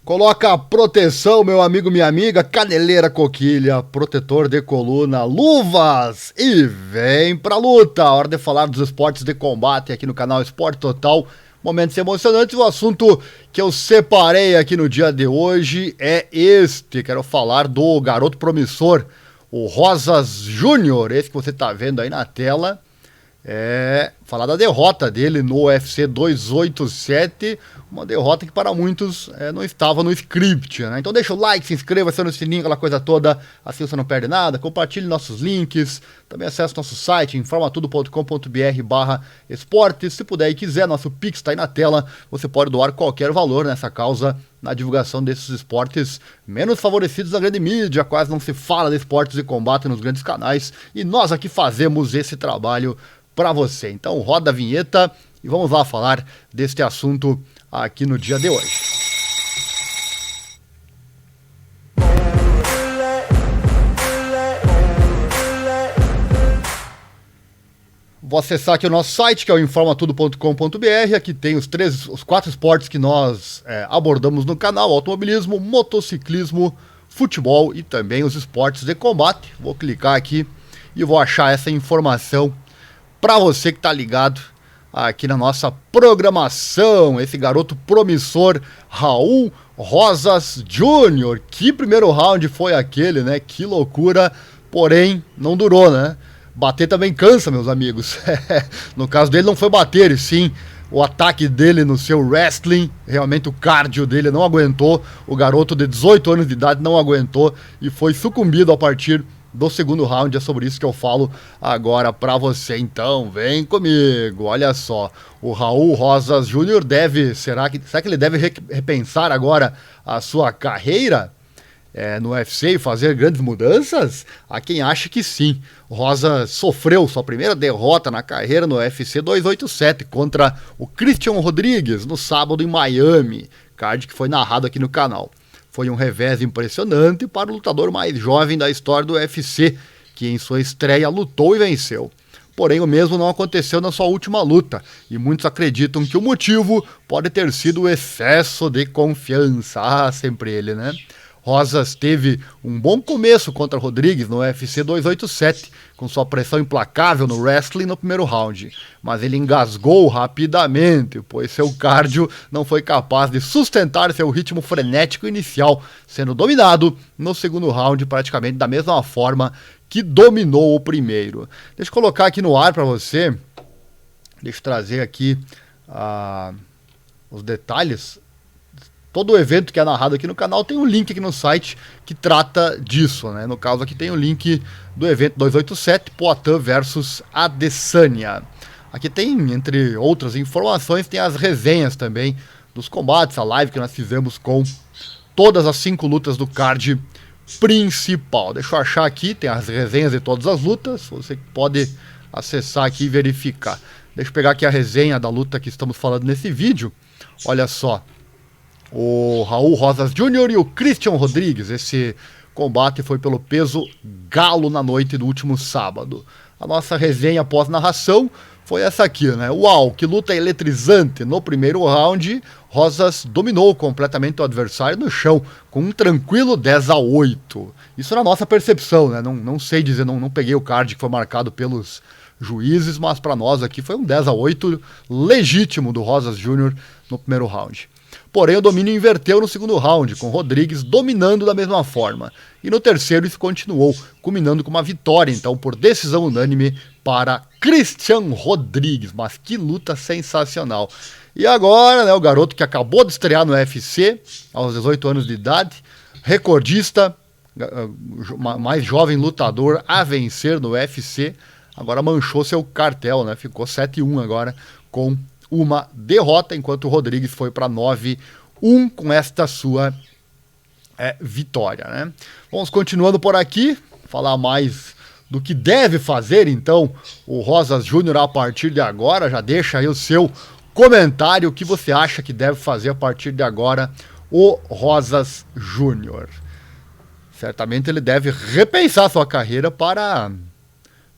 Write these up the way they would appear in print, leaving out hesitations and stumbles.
Coloca a proteção, meu amigo, minha amiga, caneleira, coquilha, protetor de coluna, luvas e vem pra luta. Hora de falar dos esportes de combate aqui no canal Esporte Total. Momentos emocionantes. O assunto que eu separei aqui no dia de hoje é este. Quero falar do garoto promissor, o Rosas Júnior, esse que você tá vendo aí na tela. Falar da derrota dele no UFC 287, uma derrota que para muitos não estava no script, né? Então deixa o like, se inscreva, aciona o sininho, aquela coisa toda, assim você não perde nada, compartilhe nossos links, também acesse nosso site, informatudo.com.br/esportes, se puder e quiser, nosso Pix está aí na tela, você pode doar qualquer valor nessa causa, na divulgação desses esportes menos favorecidos na grande mídia, quase não se fala de esportes de combate nos grandes canais, e nós aqui fazemos esse trabalho para você. Então roda a vinheta e vamos lá falar deste assunto aqui no dia de hoje. Vou acessar aqui o nosso site, que é o informatudo.com.br. Aqui tem os 4 esportes que nós abordamos no canal: automobilismo, motociclismo, futebol e também os esportes de combate. Vou clicar aqui e vou achar essa informação para você que tá ligado aqui na nossa programação. Esse garoto promissor, Raul Rosas Júnior. Que primeiro round foi aquele, né? Que loucura, porém não durou, né? Bater também cansa, meus amigos. No caso dele não foi bater, e sim o ataque dele no seu wrestling. Realmente o cardio dele não aguentou. O garoto de 18 anos de idade não aguentou e foi sucumbido a partir do segundo round. É sobre isso que eu falo agora pra você. Então, vem comigo. Olha só, o Raul Rosas Júnior será que ele deve repensar agora a sua carreira no UFC e fazer grandes mudanças? Há quem acha que sim. O Rosas sofreu sua primeira derrota na carreira no UFC 287 contra o Christian Rodrigues no sábado em Miami, card que foi narrado aqui no canal. Foi um revés impressionante para o lutador mais jovem da história do UFC, que em sua estreia lutou e venceu. Porém, o mesmo não aconteceu na sua última luta, e muitos acreditam que o motivo pode ter sido o excesso de confiança. Ah, sempre ele, né? Rosas teve um bom começo contra Rodrigues no UFC 287, com sua pressão implacável no wrestling no primeiro round. Mas ele engasgou rapidamente, pois seu cardio não foi capaz de sustentar seu ritmo frenético inicial, sendo dominado no segundo round praticamente da mesma forma que dominou o primeiro. Deixa eu colocar aqui no ar para você, deixa eu trazer aqui os detalhes. Todo o evento que é narrado aqui no canal tem um link aqui no site que trata disso, né? No caso aqui tem o link do evento 287, Poatan versus Adesanya. Aqui tem, entre outras informações, tem as resenhas também dos combates, a live que nós fizemos com todas as 5 lutas do card principal. Deixa eu achar aqui, tem as resenhas de todas as lutas, você pode acessar aqui e verificar. Deixa eu pegar aqui a resenha da luta que estamos falando nesse vídeo. Olha só. O Raul Rosas Júnior e o Christian Rodrigues. Esse combate foi pelo peso galo na noite do último sábado. A nossa resenha pós-narração foi essa aqui, né? Uau, que luta eletrizante! No primeiro round, Rosas dominou completamente o adversário no chão, com um tranquilo 10-8. Isso na nossa percepção, né? Não sei dizer, não peguei o card que foi marcado pelos juízes, mas para nós aqui foi um 10-8 legítimo do Rosas Júnior no primeiro round. Porém, o domínio inverteu no segundo round, com Rodrigues dominando da mesma forma. E no terceiro isso continuou, culminando com uma vitória, então, por decisão unânime para Christian Rodrigues. Mas que luta sensacional. E agora, né, o garoto que acabou de estrear no UFC, aos 18 anos de idade, recordista, mais jovem lutador a vencer no UFC, agora manchou seu cartel, né? Ficou 7-1 agora com uma derrota, enquanto o Rodrigues foi para 9-1 com esta sua vitória, né? Vamos continuando por aqui, falar mais do que deve fazer, então, o Rosas Júnior a partir de agora. Já deixa aí o seu comentário, o que você acha que deve fazer a partir de agora o Rosas Júnior. Certamente ele deve repensar sua carreira para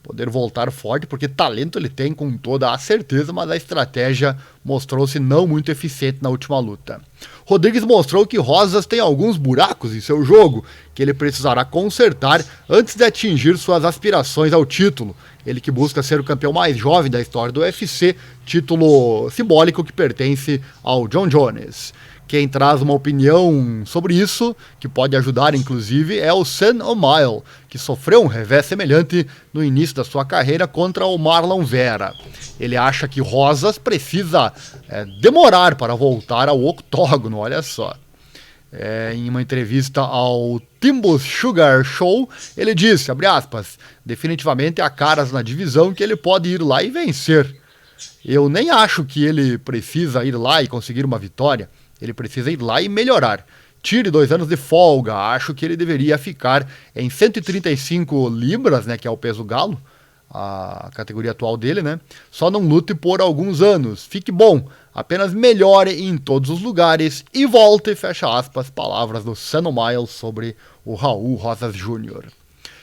poder voltar forte, porque talento ele tem com toda a certeza, mas a estratégia mostrou-se não muito eficiente na última luta. Rodrigues mostrou que Rosas tem alguns buracos em seu jogo, que ele precisará consertar antes de atingir suas aspirações ao título. Ele que busca ser o campeão mais jovem da história do UFC, título simbólico que pertence ao Jon Jones. Quem traz uma opinião sobre isso, que pode ajudar inclusive, é o Sean O'Malley, que sofreu um revés semelhante no início da sua carreira contra o Marlon Vera. Ele acha que Rosas precisa demorar para voltar ao octógono, olha só. Em uma entrevista ao Timbo Sugar Show, ele disse, abre aspas, definitivamente há caras na divisão que ele pode ir lá e vencer. Eu nem acho que ele precisa ir lá e conseguir uma vitória. Ele precisa ir lá e melhorar. Tire 2 anos de folga. Acho que ele deveria ficar em 135 libras, né, que é o peso galo, a categoria atual dele, né? Só não lute por alguns anos. Fique bom. Apenas melhore em todos os lugares e volte, fecha aspas, palavras do Sean O'Malley sobre o Raul Rosas Jr.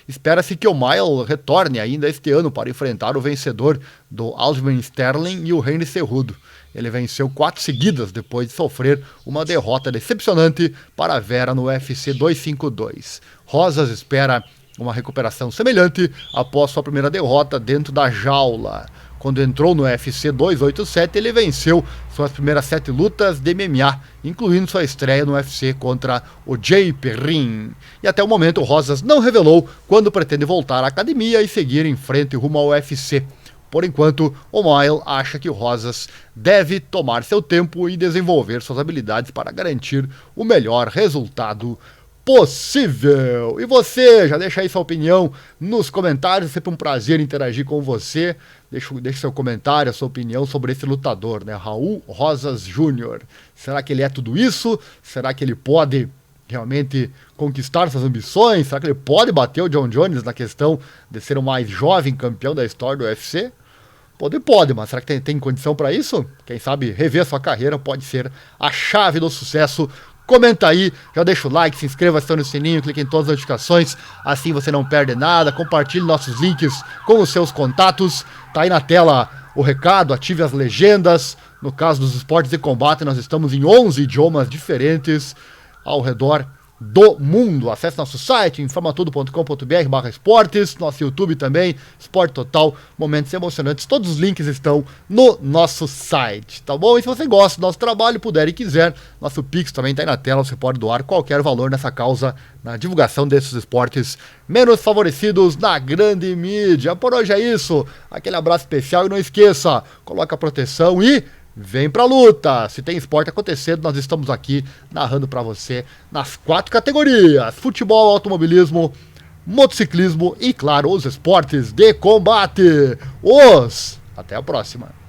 Espera-se que o O'Malley retorne ainda este ano para enfrentar o vencedor do Aljamain Sterling e o Henry Cejudo. Ele venceu 4 seguidas depois de sofrer uma derrota decepcionante para Vera no UFC 252. Rosas espera uma recuperação semelhante após sua primeira derrota dentro da jaula. Quando entrou no UFC 287, ele venceu suas primeiras 7 lutas de MMA, incluindo sua estreia no UFC contra o Jay Perrin. E até o momento, Rosas não revelou quando pretende voltar à academia e seguir em frente rumo ao UFC. Por enquanto, O'Malley acha que Rosas deve tomar seu tempo e desenvolver suas habilidades para garantir o melhor resultado possível. E você, já deixa aí sua opinião nos comentários, é sempre um prazer interagir com você. Deixe seu comentário, a sua opinião sobre esse lutador, né? Raul Rosas Jr. Será que ele é tudo isso? Será que ele pode realmente conquistar suas ambições? Será que ele pode bater o Jon Jones na questão de ser o mais jovem campeão da história do UFC? Pode, mas será que tem condição para isso? Quem sabe rever sua carreira pode ser a chave do sucesso. Comenta aí, já deixa o like, se inscreva, acione o sininho, clique em todas as notificações, assim você não perde nada. Compartilhe nossos links com os seus contatos. Tá aí na tela o recado, ative as legendas. No caso dos esportes de combate, nós estamos em 11 idiomas diferentes ao redor do mundo. Acesse nosso site, informatudo.com.br/esportes, nosso YouTube também, Esporte Total, momentos emocionantes, todos os links estão no nosso site, tá bom? E se você gosta do nosso trabalho, puder e quiser, nosso Pix também está aí na tela, você pode doar qualquer valor nessa causa, na divulgação desses esportes menos favorecidos na grande mídia. Por hoje é isso, aquele abraço especial e não esqueça, coloca a proteção e vem pra luta! Se tem esporte acontecendo, nós estamos aqui narrando pra você nas 4 categorias: futebol, automobilismo, motociclismo e, claro, os esportes de combate. Até a próxima!